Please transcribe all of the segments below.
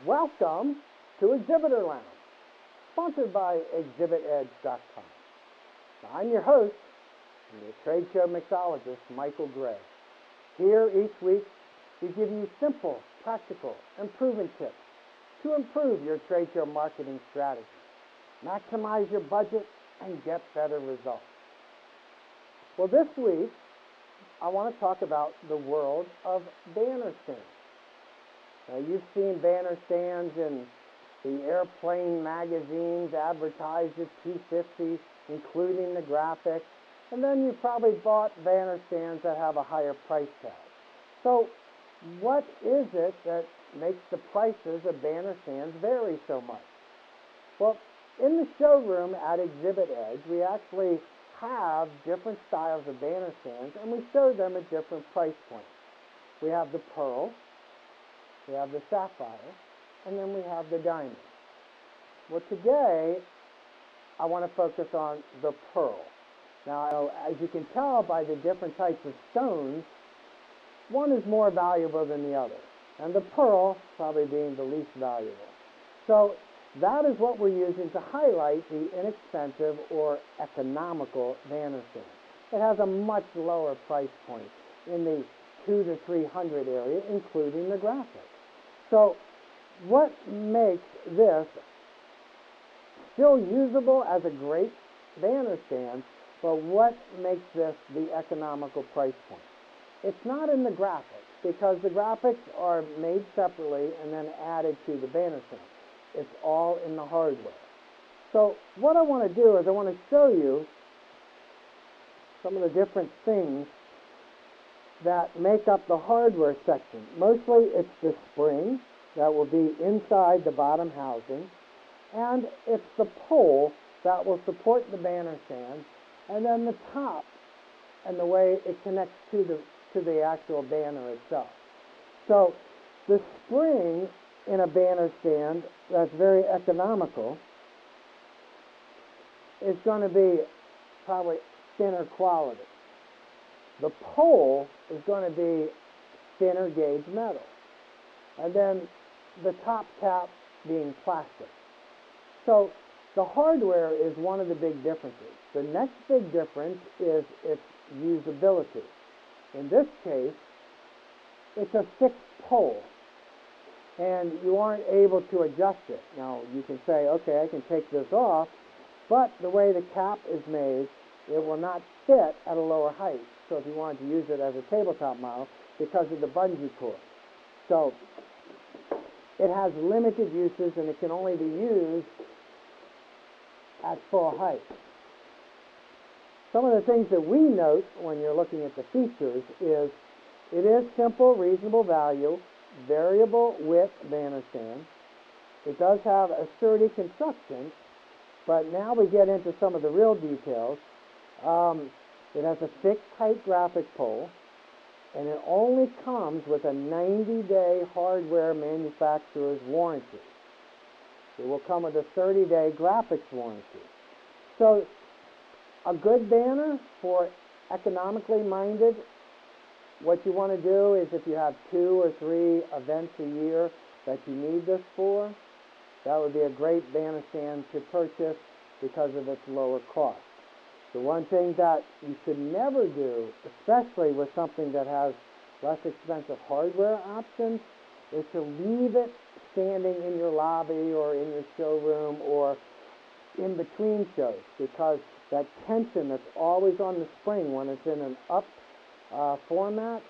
Welcome to Exhibitor Lounge, sponsored by ExhibitEdge.com. I'm your host, the trade show mixologist, Michael Gray. Here each week, we give you simple, practical, and proven tips to improve your trade show marketing strategy, maximize your budget, and get better results. Well, this week, I want to talk about the world of banner stands. Now, you've seen banner stands in the airplane magazines advertised at $250, including the graphics, and then you probably bought banner stands that have a higher price tag. So, what is it that makes the prices of banner stands vary so much? Well, in the showroom at Exhibit Edge, we actually have different styles of banner stands, and we show them at different price points. We have the pearl, we have the sapphire, and then we have the diamond. Well, today, I want to focus on the pearl. Now, as you can tell by the different types of stones, one is more valuable than the other, and the pearl probably being the least valuable. So that is what we're using to highlight the inexpensive or economical banner stand. It has a much lower price point in the $200 to $300 area, including the graphics. So what makes this still usable as a great banner stand, but what makes this the economical price point? It's not in the graphics, because the graphics are made separately and then added to the banner stand. It's all in the hardware. So what I want to do is I want to show you some of the different things that make up the hardware section. Mostly it's the spring that will be inside the bottom housing, and it's the pole that will support the banner stand, and then the top and the way it connects to the actual banner itself. So the spring in a banner stand that's very economical is going to be probably thinner quality. The pole is going to be thinner gauge metal. And then the top cap being plastic. So the hardware is one of the big differences. The next big difference is its usability. In this case, it's a fixed pole, and you aren't able to adjust it. Now, you can say, okay, I can take this off, but the way the cap is made, it will not fit at a lower height. So if you wanted to use it as a tabletop model, because of the bungee cord. So it has limited uses, and it can only be used at full height. Some of the things that we note when you're looking at the features is it is simple, reasonable value, variable width banner stand. It does have a sturdy construction, but now we get into some of the real details. It has a fixed height graphic pole, and it only comes with a 90-day hardware manufacturer's warranty. It will come with a 30-day graphics warranty. So a good banner for economically minded, what you want to do is if you have 2 or 3 events a year that you need this for, that would be a great banner stand to purchase because of its lower cost. The one thing that you should never do, especially with something that has less expensive hardware options, is to leave it standing in your lobby or in your showroom or in between shows, because that tension that's always on the spring when it's in an up format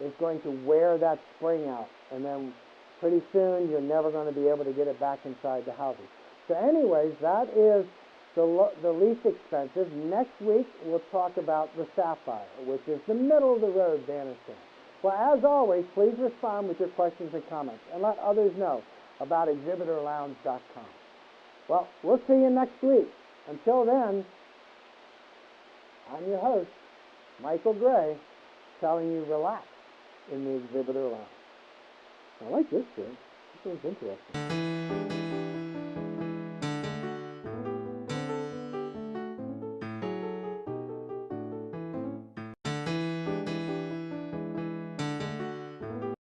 is going to wear that spring out, and then pretty soon you're never going to be able to get it back inside the housing. So anyways, that is the least expensive. Next week we'll talk about the sapphire, which is the middle of the road banner stand. Well, as always, please respond with your questions and comments, and let others know about ExhibitorLounge.com. Well, we'll see you next week. Until then, I'm your host, Michael Gray, telling you relax in the Exhibitor Lounge. I like this thing. This one's interesting.